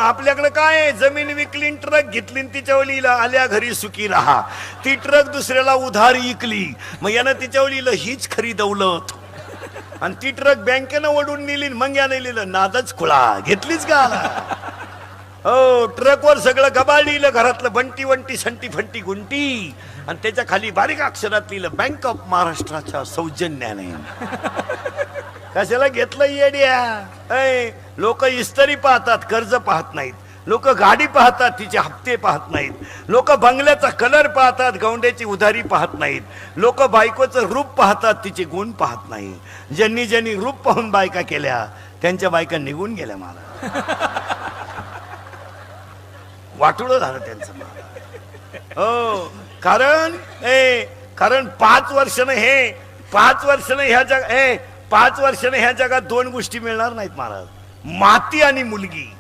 आपल्याकडे काय आहे, जमीन विकली ट्रक घेतली तिच्यावलीला आल्या घरी सुखी राहा. ती ट्रक दुसऱ्याला उधार इकली, मग यानं तिच्यावलीला हीच खरी दौलत. आणि ती ट्रक बँकेनं ओढून नेली, मग याने लिहिलं नादच खुळा, घेतलीच का? हो, ट्रकवर सगळं गबाळ लिहिलं, घरातलं बंटी वंटी संटी फंटी गुंटी, आणि त्याच्या खाली बारीक अक्षरात लिहिलं बँक ऑफ महाराष्ट्राच्या सौजन्याने. कशाला घेतलं येड्या? लोक इस्त्री पाहतात, कर्ज पाहत नाहीत. लोक गाडी पाहतात, तिचे हप्ते पाहत नाहीत. लोक बंगल्याचा कलर पाहतात, गौंड्याची उधारी पाहत नाहीत. लोक बायकोचं रूप पाहतात, तिचे गुण पाहत नाही. ज्यांनी ज्यांनी रूप पाहून बायका केल्या त्यांच्या बायका निघून गेल्या. मला वाटुळं झालं त्यांचं. हो, कारण 5 वर्षानं हे 5 वर्षानं ह्या जगात 2 गोष्टी मिळणार नाहीत महाराज, माती आणि मुलगी.